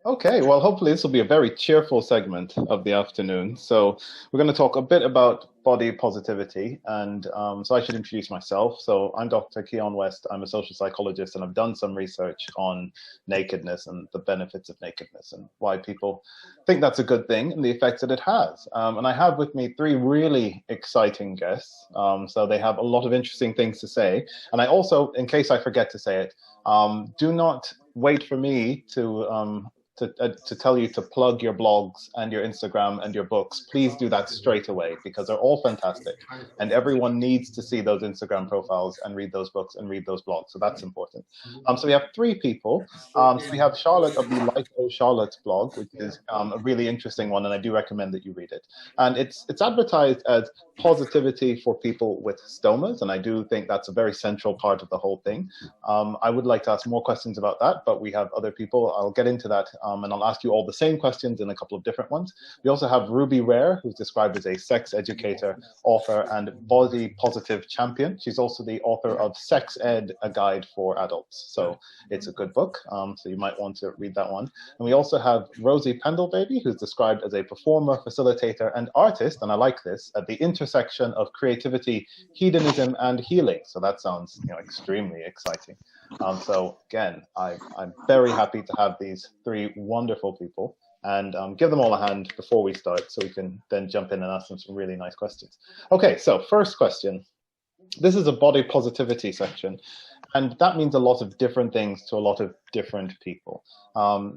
Okay, well, hopefully this will be a very cheerful segment of the afternoon. So we're going to talk a bit about body positivity, and so I should introduce myself. So I'm Dr. Keon West. I'm a social psychologist, and I've done some research on nakedness and the benefits of nakedness and why people think that's a good thing and the effects that it has. And I have with me three really exciting guests. So they have a lot of interesting things to say. And I also, in case I forget to say it, do not wait for me to tell you to plug your blogs and your Instagram and your books. Please do that straight away because they're all fantastic. And everyone needs to see those Instagram profiles and read those books and read those blogs. So that's important. So we have three people. So we have Charlotte of the Life Charlotte blog, which is a really interesting one. And I do recommend that you read it. And it's advertised as positivity for people with stomas. And I do think that's a very central part of the whole thing. I would like to ask more questions about that, but we have other people. I'll get into that, and I'll ask you all the same questions in a couple of different ones. We also have Ruby Rare, who's described as a sex educator, author, and body positive champion. She's also the author of Sex Ed, a guide for adults. So it's a good book, so you might want to read that one. And we also have Rosy Pendlebaby, who's described as a performer, facilitator, and artist, and I like this, at the intersection of creativity, hedonism, and healing. So that sounds extremely exciting. So again, I'm very happy to have these three wonderful people and give them all a hand before we start so we can then jump in and ask them some really nice questions. Okay, so first question. This is a body positivity section, and that means a lot of different things to a lot of different people.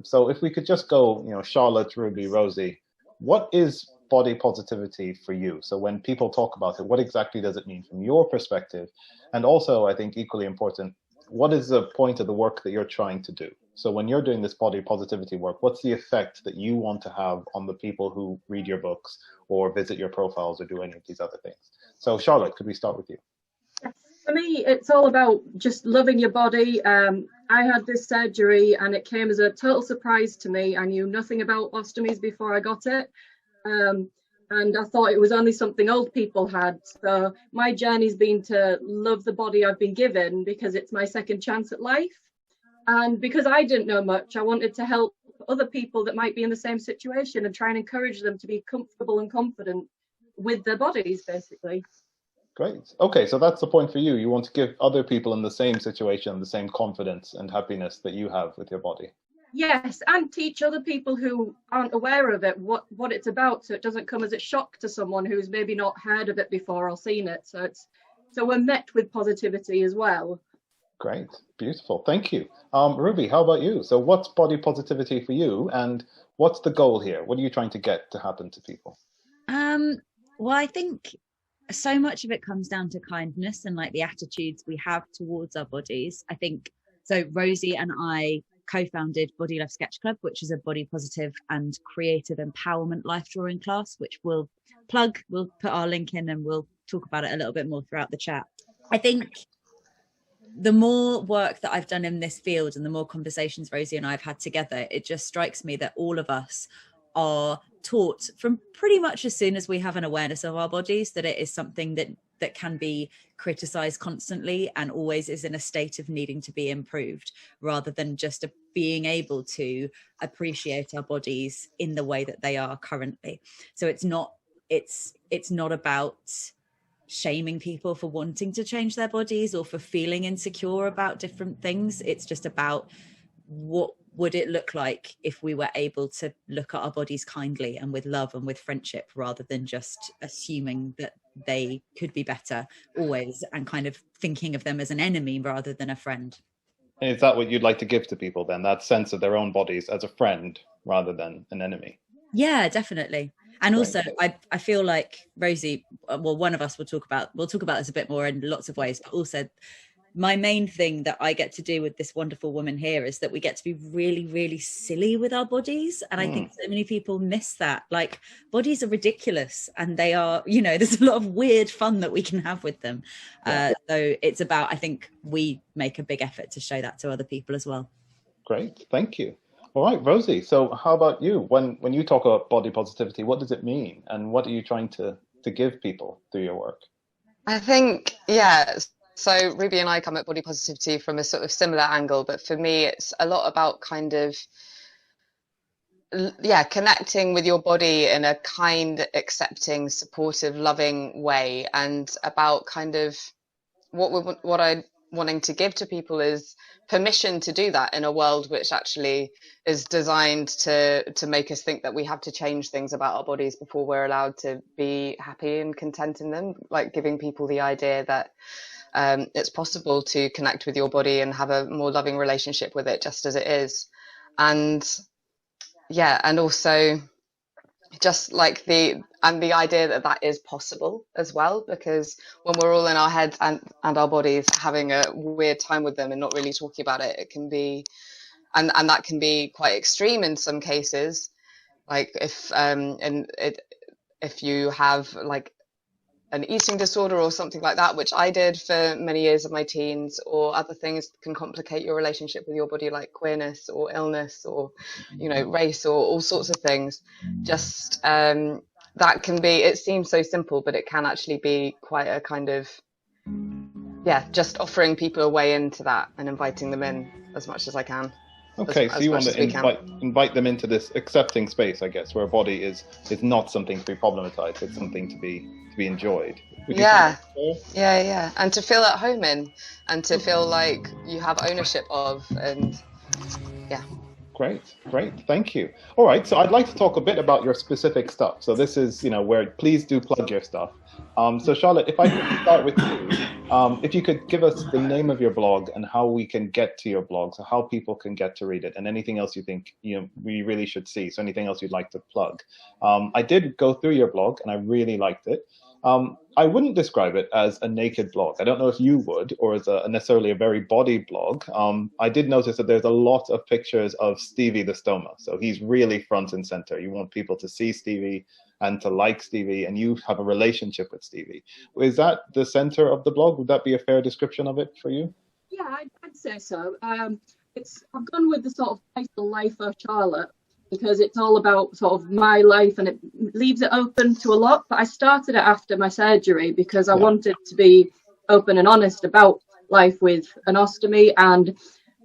So if we could just go, Charlotte, Ruby, Rosie, what is body positivity for you? So when people talk about it, what exactly does it mean from your perspective? And also, I think equally important, what is the point of the work that you're trying to do? So when you're doing this body positivity work, what's the effect that you want to have on the people who read your books or visit your profiles or do any of these other things? So Charlotte, could we start with you? For me, it's all about just loving your body. I had this surgery and it came as a total surprise to me. I knew nothing about ostomies before I got it. And I thought it was only something old people had. So my journey's been to love the body I've been given because it's my second chance at life. And because I didn't know much, I wanted to help other people that might be in the same situation and try and encourage them to be comfortable and confident with their bodies, basically. Great. Okay, so that's the point for you. You want to give other people in the same situation the same confidence and happiness that you have with your body. Yes, and teach other people who aren't aware of it what it's about, so it doesn't come as a shock to someone who's maybe not heard of it before or seen it. So we're met with positivity as well. Great. Beautiful. Thank you. Ruby, how about you? So what's body positivity for you and what's the goal here? What are you trying to get to happen to people? Um, well, I think so much of it comes down to kindness and like the attitudes we have towards our bodies. I think so. Rosie and I co-founded Body Love Sketch Club, which is a body positive and creative empowerment life drawing class, which we'll plug. We'll put our link in and we'll talk about it a little bit more throughout the chat. I think the more work that I've done in this field and the more conversations Rosie and I have had together, it just strikes me that all of us are taught from pretty much as soon as we have an awareness of our bodies that it is something that can be criticized constantly and always is in a state of needing to be improved, rather than just being able to appreciate our bodies in the way that they are currently. So it's not about shaming people for wanting to change their bodies or for feeling insecure about different things. It's just about what would it look like if we were able to look at our bodies kindly and with love and with friendship, rather than just assuming that they could be better always and kind of thinking of them as an enemy rather than a friend. Is that what you'd like to give to people then? That sense of their own bodies as a friend rather than an enemy? Yeah, definitely. And Great. also I feel like Rosie, well, one of us will talk about this a bit more in lots of ways, but also my main thing that I get to do with this wonderful woman here is that we get to be really, really silly with our bodies. And I think so many people miss that. Like, bodies are ridiculous and they are, there's a lot of weird fun that we can have with them. So it's about, I think we make a big effort to show that to other people as well. Great. Thank you. All right, Rosie. So how about you? When you talk about body positivity, what does it mean? And what are you trying to give people through your work? I think, yeah. So Ruby and I come at body positivity from a sort of similar angle, but for me, it's a lot about kind of yeah, connecting with your body in a kind, accepting, supportive, loving way, and about kind of what I wanting to give to people is permission to do that in a world which actually is designed to make us think that we have to change things about our bodies before we're allowed to be happy and content in them. Like giving people the idea that it's possible to connect with your body and have a more loving relationship with it just as it is. And yeah, and also just like the idea that that is possible as well, because when we're all in our heads and our bodies having a weird time with them and not really talking about it, it can be and that can be quite extreme in some cases, like if you have like an eating disorder or something like that, which I did for many years of my teens, or other things can complicate your relationship with your body, like queerness or illness or, you know, race or all sorts of things. Just that can be, it seems so simple, but it can actually be quite a kind of, yeah, just offering people a way into that and inviting them in as much as I can. Okay, so you want to invite them into this accepting space, I guess, where a body is not something to be problematized, it's something to be enjoyed. Yeah, and to feel at home in, and to feel like you have ownership of, and yeah. Great, thank you. All right, so I'd like to talk a bit about your specific stuff. So this is, you know, where please do plug your stuff. So Charlotte, if I could start with you, if you could give us the name of your blog and how we can get to your blog, so how people can get to read it, and anything else you think, you know, we really should see. So anything else you'd like to plug. I did go through your blog and I really liked it. I wouldn't describe it as a naked blog. I don't know if you would, or as necessarily a very body blog. I did notice that there's a lot of pictures of Stevie the stoma. So he's really front and center. You want people to see Stevie and to like Stevie, and you have a relationship with Stevie. Is that the center of the blog? Would that be a fair description of it for you? Yeah, I'd say so. I've gone with the sort of title Life-ocharlotte, because it's all about sort of my life and it leaves it open to a lot. But I started it after my surgery because I wanted to be open and honest about life with an ostomy. And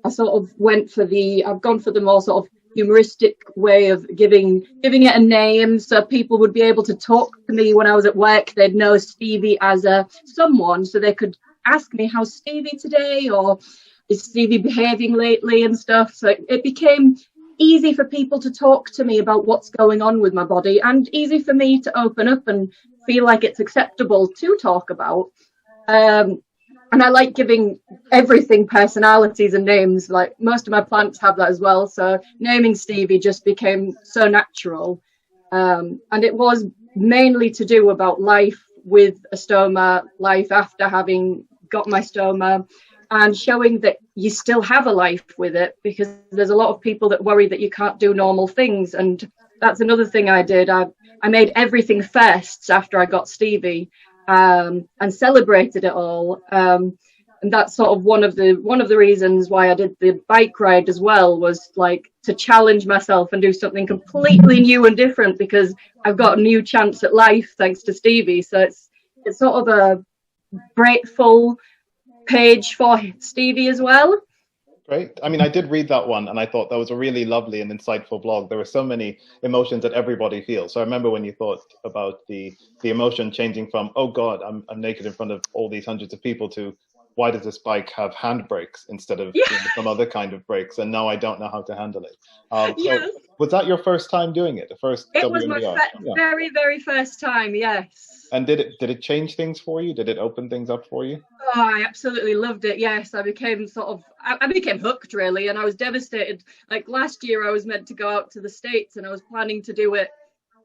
I sort of I've gone for the more sort of humoristic way of giving it a name, so people would be able to talk to me when I was at work. They'd know Stevie as someone, so they could ask me, how's Stevie today? Or is Stevie behaving lately and stuff? So it became easy for people to talk to me about what's going on with my body, and easy for me to open up and feel like it's acceptable to talk about. And I like giving everything personalities and names. Like most of my plants have that as well. So naming Stevie just became so natural. And it was mainly to do about life with a stoma, life after having got my stoma, and showing that you still have a life with it, because there's a lot of people that worry that you can't do normal things. And that's another thing I did. I made everything firsts after I got Stevie, and celebrated it all. And that's sort of one of the reasons why I did the bike ride as well, was like to challenge myself and do something completely new and different, because I've got a new chance at life thanks to Stevie. So it's sort of a grateful page for Stevie as well. Great. I mean, I did read that one and I thought that was a really lovely and insightful blog. There were so many emotions that everybody feels. So I remember when you thought about the emotion changing from, oh God, I'm naked in front of all these hundreds of people, to why does this bike have handbrakes instead of some other kind of brakes? And now I don't know how to handle it. Yes. So was that your first time doing it? The first WNBR? It was my very, very first time, yes. And did it change things for you? Did it open things up for you? Oh, I absolutely loved it. Yes, I became hooked really, and I was devastated. Like last year I was meant to go out to the States and I was planning to do it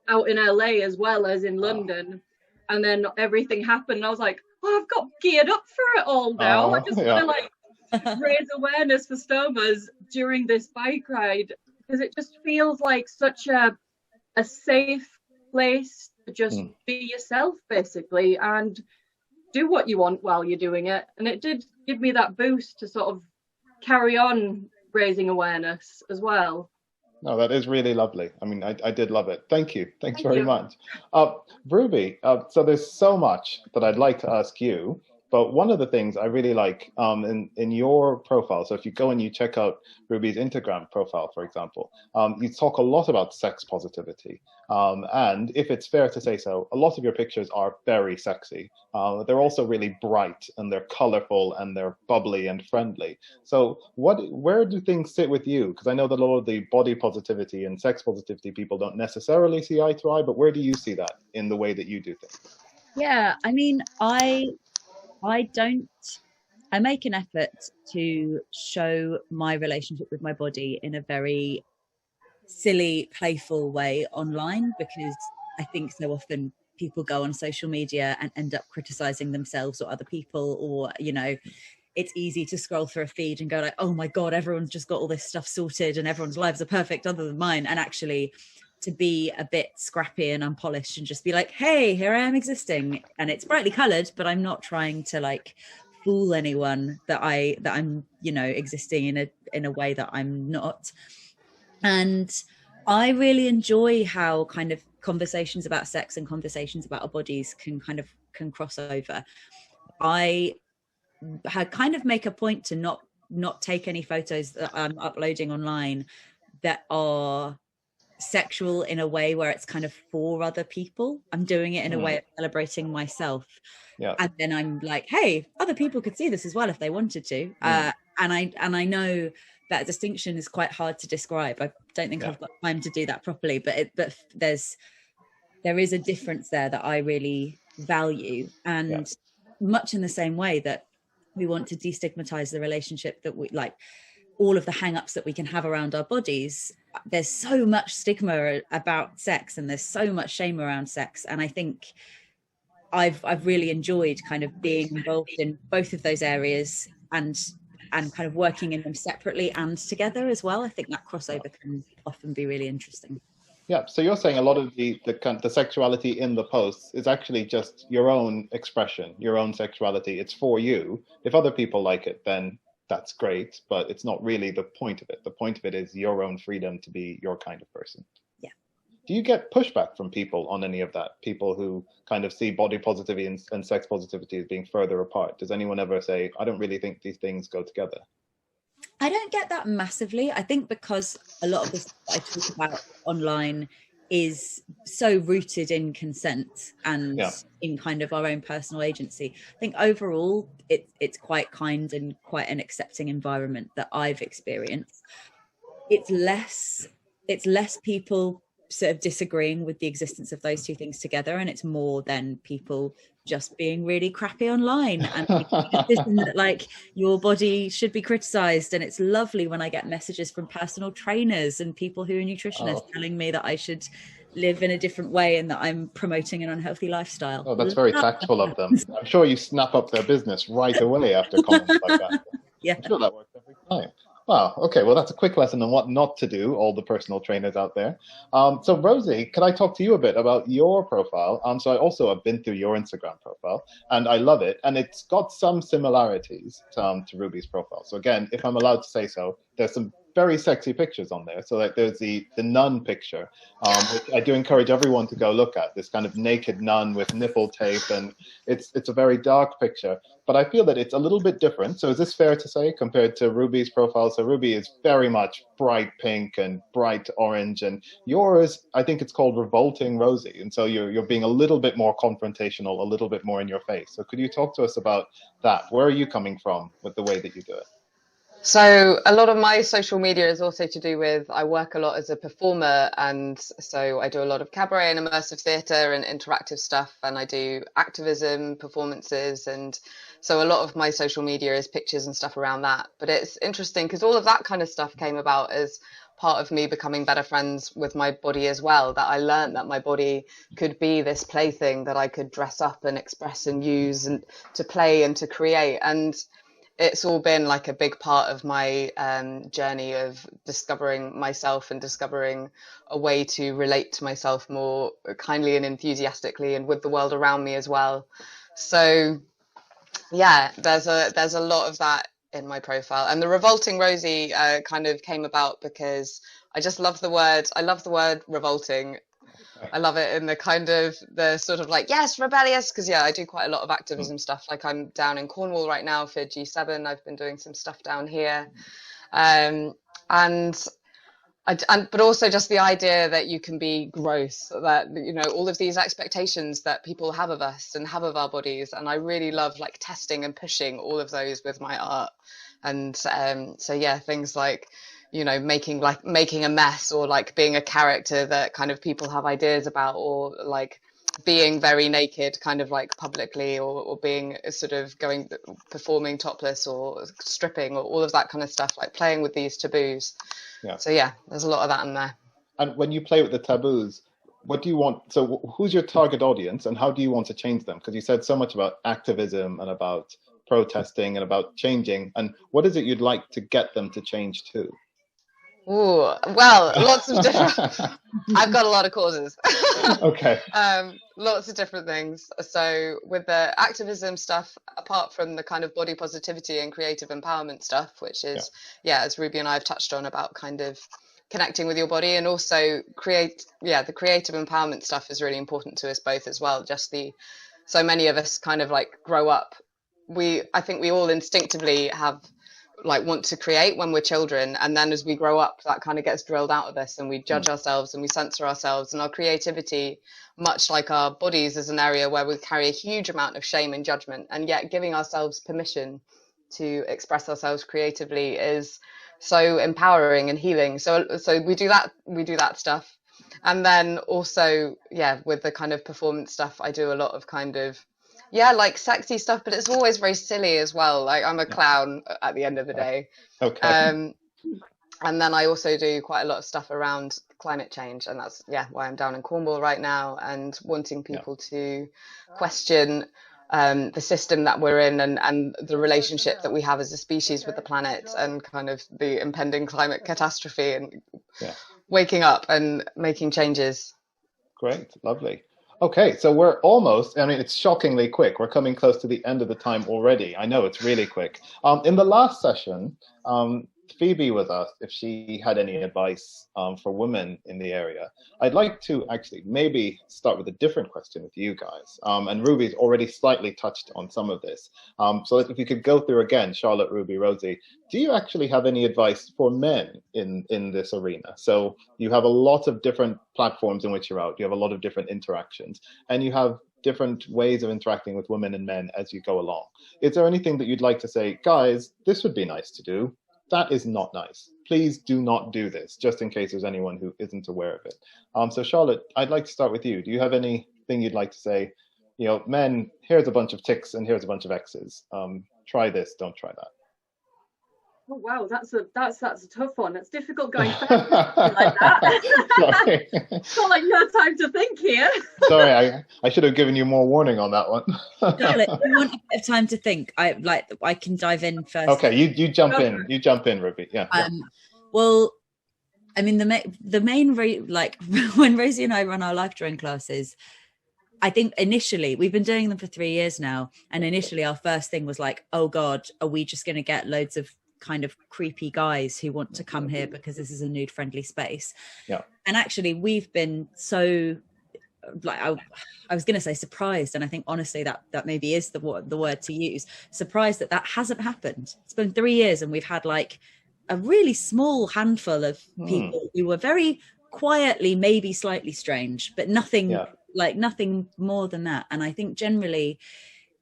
out in LA as well as in London. And then everything happened and I was like, oh, I've got geared up for it all now. I just want to like raise awareness for stomas during this bike ride, because it just feels like such a safe place to just be yourself basically and do what you want while you're doing it. And it did give me that boost to sort of carry on raising awareness as well. No, that is really lovely. I mean, I did love it. Thank you. Thanks very much. Ruby, so there's so much that I'd like to ask you. But one of the things I really like in your profile, so if you go and you check out Ruby's Instagram profile, for example, you talk a lot about sex positivity. And if it's fair to say so, a lot of your pictures are very sexy. They're also really bright, and they're colorful, and they're bubbly and friendly. So where do things sit with you? Because I know that a lot of the body positivity and sex positivity people don't necessarily see eye to eye, but where do you see that in the way that you do things? Yeah, I mean, I make an effort to show my relationship with my body in a very silly, playful way online, because I think so often people go on social media and end up criticizing themselves or other people, or, you know, it's easy to scroll through a feed and go like, oh my God, everyone's just got all this stuff sorted and everyone's lives are perfect other than mine. And actually to be a bit scrappy and unpolished and just be like, hey, here I am existing, and it's brightly colored, but I'm not trying to like fool anyone that I'm, you know, existing in a way that I'm not. And I really enjoy how kind of conversations about sex and conversations about our bodies can cross over. I kind of make a point to not take any photos that I'm uploading online that are sexual in a way where it's kind of for other people. I'm doing it in a way of celebrating myself. Yeah. And then I'm like, hey, other people could see this as well if they wanted to. And I know that distinction is quite hard to describe. I don't think I've got time to do that properly, but there is a difference there that I really value. And much in the same way that we want to destigmatize the relationship that we like, all of the hang-ups that we can have around our bodies. There's so much stigma about sex, and there's so much shame around sex. And I think I've really enjoyed kind of being involved in both of those areas and kind of working in them separately and together as well. I think that crossover can often be really interesting. Yeah, so you're saying a lot of the sexuality in the posts is actually just your own expression, your own sexuality. It's for you. If other people like it, then that's great, but it's not really the point of it. The point of it is your own freedom to be your kind of person. Yeah. Do you get pushback from people on any of that? People who kind of see body positivity and sex positivity as being further apart? Does anyone ever say, I don't really think these things go together? I don't get that massively. I think because a lot of the stuff I talk about online is so rooted in consent and in kind of our own personal agency. I think overall it's quite kind and quite an accepting environment that I've experienced. It's less people sort of disagreeing with the existence of those two things together, and it's more than people just being really crappy online and that like your body should be criticized. And it's lovely when I get messages from personal trainers and people who are nutritionists telling me that I should live in a different way and that I'm promoting an unhealthy lifestyle. Oh, that's very tactful of them. I'm sure you snap up their business right away after comments like that. Yeah, I'm sure that works every time. Wow. Okay. Well, that's a quick lesson on what not to do, all the personal trainers out there. So, Rosy, can I talk to you a bit about your profile? So I also have been through your Instagram profile, and I love it. And it's got some similarities to Ruby's profile. So again, if I'm allowed to say so, there's some very sexy pictures on there. So like there's the nun picture, which I do encourage everyone to go look at. This kind of naked nun with nipple tape, and it's a very dark picture. But I feel that it's a little bit different. So is this fair to say compared to Ruby's profile? So Ruby is very much bright pink and bright orange, and yours, I think it's called Revolting Rosy. And so you're being a little bit more confrontational, a little bit more in your face. So could you talk to us about that? Where are you coming from with the way that you do it? So a lot of my social media is also to do with, I work a lot as a performer, and so I do a lot of cabaret and immersive theatre and interactive stuff, and I do activism performances, and so a lot of my social media is pictures and stuff around that. But it's interesting because all of that kind of stuff came about as part of me becoming better friends with my body as well, that I learned that my body could be this plaything that I could dress up and express and use and to play and to create. And it's all been like a big part of my journey of discovering myself and discovering a way to relate to myself more kindly and enthusiastically and with the world around me as well. So yeah, there's a lot of that in my profile. And the Revolting Rosy kind of came about because I just love the word. I love the word revolting. I love it in the kind of the sort of like, yes, rebellious, because I do quite a lot of activism stuff. Like I'm down in Cornwall right now for G7. I've been doing some stuff down here, and but also just the idea that you can be growth, that all of these expectations that people have of us and have of our bodies, and I really love like testing and pushing all of those with my art. And so things like making a mess, or like being a character that kind of people have ideas about, or like being very naked kind of like publicly, or being sort of performing topless or stripping, or all of that kind of stuff, like playing with these taboos. So there's a lot of that in there. And when you play with the taboos, what do you want? So who's your target audience, and how do you want to change them? Because you said so much about activism and about protesting and about changing, and what is it you'd like to get them to change to? Oh, well, lots of different. I've got a lot of causes. Okay. Lots of different things. So with the activism stuff, apart from the kind of body positivity and creative empowerment stuff, which is, as Ruby and I have touched on, about kind of connecting with your body, and also the creative empowerment stuff is really important to us both as well. So many of us kind of like grow up. I think we all instinctively want to create when we're children, and then as we grow up, that kind of gets drilled out of us, and we judge ourselves and we censor ourselves, and our creativity, much like our bodies, is an area where we carry a huge amount of shame and judgment, and yet giving ourselves permission to express ourselves creatively is so empowering and healing. So we do that stuff. And then also with the kind of performance stuff, I do a lot of kind of like sexy stuff, but it's always very silly as well. Like I'm a clown at the end of the day. Okay. And then I also do quite a lot of stuff around climate change, and that's why I'm down in Cornwall right now, and wanting people to question the system that we're in, and the relationship that we have as a species with the planet, and kind of the impending climate catastrophe, and waking up and making changes. Great, lovely. Okay, so we're almost, it's shockingly quick. We're coming close to the end of the time already. I know, it's really quick. In the last session, Phoebe was asked if she had any advice for women in the area. I'd like to actually maybe start with a different question with you guys. And Ruby's already slightly touched on some of this. So if you could go through again, Charlotte, Ruby, Rosie, do you actually have any advice for men in this arena? So you have a lot of different platforms in which you're out. You have a lot of different interactions, and you have different ways of interacting with women and men as you go along. Is there anything that you'd like to say, guys, this would be nice to do? That is not nice. Please do not do this, just in case there's anyone who isn't aware of it. So Charlotte, I'd like to start with you. Do you have anything you'd like to say? Men, here's a bunch of ticks and here's a bunch of X's. Try this, don't try that. Oh wow, that's a tough one. It's difficult going fast like that. Sorry. It's not like you had time to think here. Sorry, I should have given you more warning on that one. Charlotte, you want a bit of time to think. I can dive in first. Okay, you jump in. You jump in, Ruby. Yeah. Well, the main when Rosie and I run our life drawing classes, I think initially, we've been doing them for 3 years now, and initially our first thing was like, oh God, are we just going to get loads of kind of creepy guys who want to come here because this is a nude friendly space? And actually we've been so I was going to say surprised, and I think honestly that maybe is the word to use, surprised that hasn't happened. It's been 3 years and we've had like a really small handful of people who were very quietly maybe slightly strange, but nothing nothing more than that. And I think generally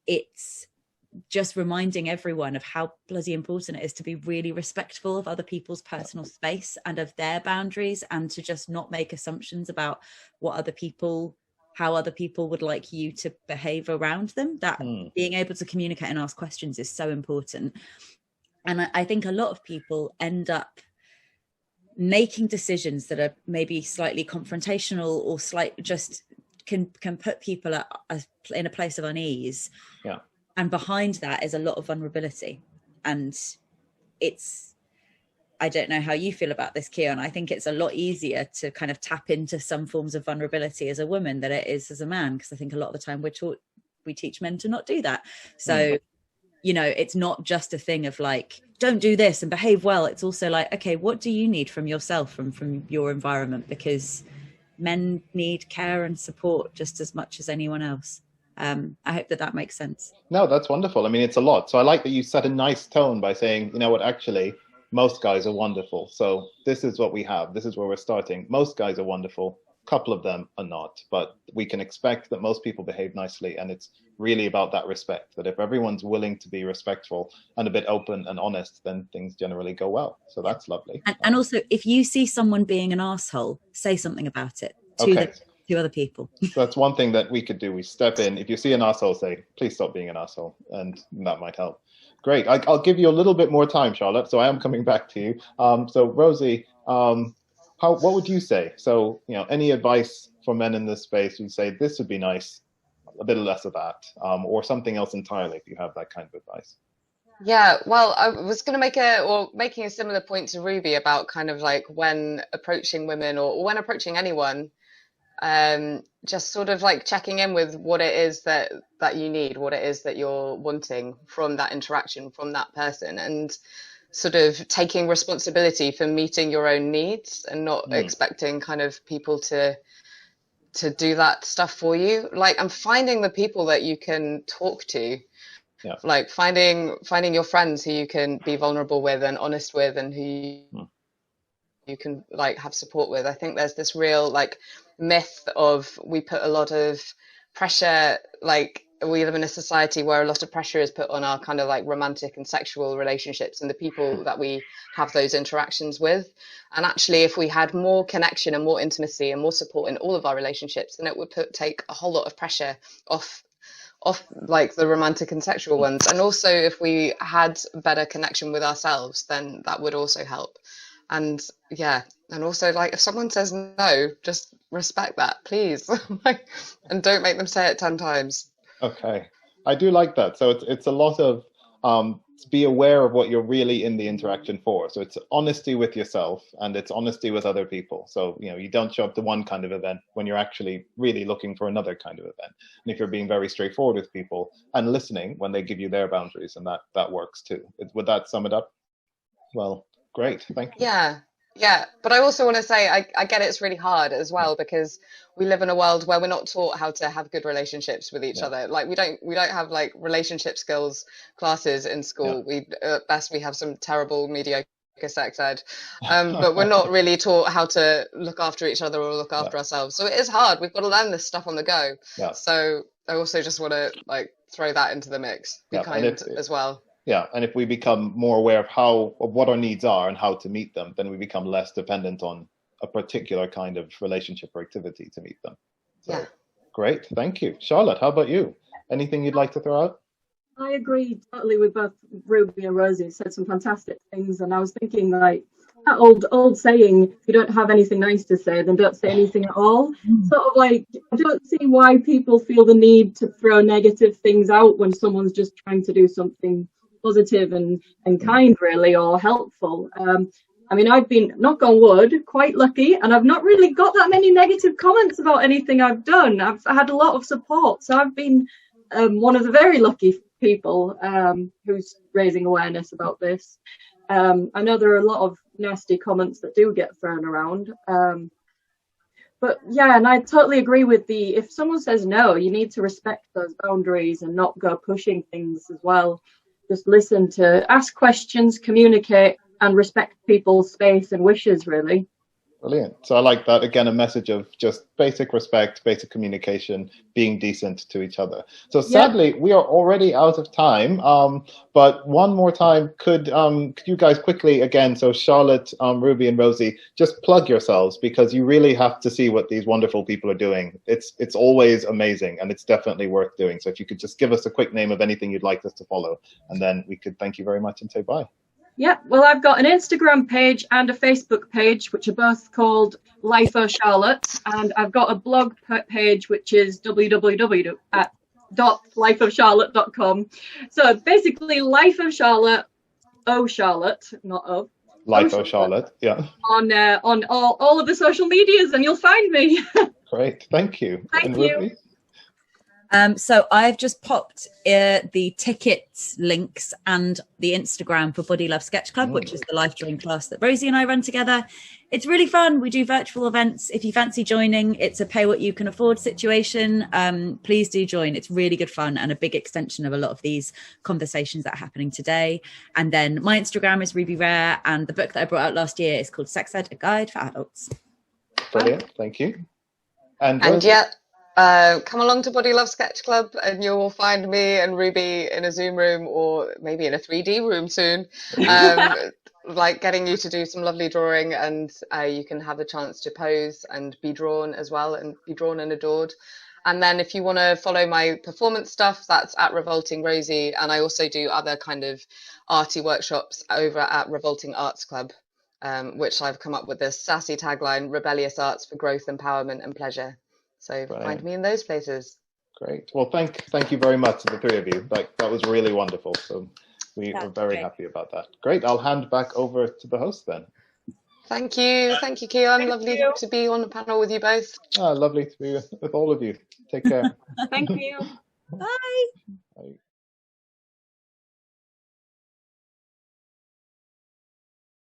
it's just reminding everyone of how bloody important it is to be really respectful of other people's personal space and of their boundaries, and to just not make assumptions about how other people would like you to behave around them. That being able to communicate and ask questions is so important. And I think a lot of people end up making decisions that are maybe slightly confrontational, or just can put people in a place of unease. And behind that is a lot of vulnerability. And I don't know how you feel about this, Keon. I think it's a lot easier to kind of tap into some forms of vulnerability as a woman than it is as a man, because I think a lot of the time we teach men to not do that. So, it's not just a thing of like, don't do this and behave well. It's also like, okay, what do you need from yourself and from your environment? Because men need care and support just as much as anyone else. I hope that makes sense. No, that's wonderful. I mean, it's a lot. So I like that you set a nice tone by saying, you know what, actually, most guys are wonderful. So this is what we have. This is where we're starting. Most guys are wonderful. A couple of them are not. But we can expect that most people behave nicely. And it's really about that respect, that if everyone's willing to be respectful and a bit open and honest, then things generally go well. So that's lovely. And also, if you see someone being an asshole, say something about it to other people. So that's one thing that we could do. We step in. If you see an asshole, say, please stop being an asshole. And that might help. Great. I'll give you a little bit more time, Charlotte. So I am coming back to you. So Rosy, what would you say? So, you know, any advice for men in this space? You'd say this would be nice, a bit less of that, or something else entirely, if you have that kind of advice. Yeah, well, I was going to making a similar point to Ruby about kind of like when approaching women or when approaching anyone, just sort of like checking in with what it is that you need, what it is that you're wanting from that interaction, from that person, and sort of taking responsibility for meeting your own needs and not expecting kind of people to do that stuff for you. Like, and finding the people that you can talk to. Yeah. Like finding your friends who you can be vulnerable with and honest with, and who you can like have support with. I think there's this real like myth of, we put a lot of pressure, like we live in a society where a lot of pressure is put on our kind of like romantic and sexual relationships and the people that we have those interactions with. And actually, if we had more connection and more intimacy and more support in all of our relationships, then it would take a whole lot of pressure off like the romantic and sexual ones. And also, if we had better connection with ourselves, then that would also help. And yeah, and also, like, if someone says no, just respect that, please. And don't make them say it 10 times. Okay, I do like that. So it's a lot of be aware of what you're really in the interaction for. So it's honesty with yourself and it's honesty with other people. So, you know, you don't show up to one kind of event when you're actually really looking for another kind of event. And if you're being very straightforward with people and listening when they give you their boundaries, and that works too. Would that sum it up? Well, great. Thank you. Yeah, but I also want to say I get it's really hard as well, because we live in a world where we're not taught how to have good relationships with each other. Like we don't have like relationship skills classes in school. We at best we have some terrible mediocre sex ed, but we're not really taught how to look after each other or look after ourselves. So it is hard. We've got to learn this stuff on the go. So I also just want to like throw that into the mix. Be kind as well. Yeah, and if we become more aware of what our needs are and how to meet them, then we become less dependent on a particular kind of relationship or activity to meet them. So, great, thank you. Charlotte, how about you? Anything you'd like to throw out? I agree totally with both Ruby and Rosy. Said some fantastic things, and I was thinking like that old saying, if you don't have anything nice to say, then don't say anything at all. Sort of like, I don't see why people feel the need to throw negative things out when someone's just trying to do something positive and kind, really, or helpful. I mean, I've been, knock on wood, quite lucky, and I've not really got that many negative comments about anything I've done. I've had a lot of support, so I've been one of the very lucky people who's raising awareness about this. I know there are a lot of nasty comments that do get thrown around, but yeah, and I totally agree with if someone says no, you need to respect those boundaries and not go pushing things as well. Just listen to, ask questions, communicate, and respect people's space and wishes, really. Brilliant. So I like that. Again, a message of just basic respect, basic communication, being decent to each other. So sadly, we are already out of time. But one more time, could you guys quickly, again, so Charlotte, Ruby and Rosy, just plug yourselves, because you really have to see what these wonderful people are doing. It's always amazing, and it's definitely worth doing. So if you could just give us a quick name of anything you'd like us to follow, and then we could thank you very much and say bye. Yeah, well, I've got an Instagram page and a Facebook page, which are both called lifeocharlotte, and I've got a blog page, which is www.lifeofcharlotte.com. So basically, Life of Charlotte, Charlotte, not of. Life of Charlotte, yeah. On all of the social medias, and you'll find me. Great, thank you. Thank you. Ruby? So I've just popped the tickets links and the Instagram for Body Love Sketch Club, which is the life drawing class that Rosie and I run together. It's really fun. We do virtual events. If you fancy joining, it's a pay what you can afford situation. Please do join. It's really good fun and a big extension of a lot of these conversations that are happening today. And then my Instagram is Ruby Rare, and the book that I brought out last year is called Sex Ed, A Guide for Adults. Brilliant. Thank you. And come along to Body Love Sketch Club and you'll find me and Ruby in a Zoom room, or maybe in a 3D room soon, like getting you to do some lovely drawing, and you can have a chance to pose and be drawn as well, and be drawn and adored. And then if you want to follow my performance stuff, that's at Revolting Rosie, and I also do other kind of arty workshops over at Revolting Arts Club, which I've come up with this sassy tagline: rebellious arts for growth, empowerment and pleasure. So find me in those places. Great. Well, thank you very much to the three of you. That was really wonderful. So we are very happy about that. Great. I'll hand back over to the host then. Thank you, Keon. Lovely to be on the panel with you both. Lovely to be with all of you. Take care. Thank you. Bye. Bye.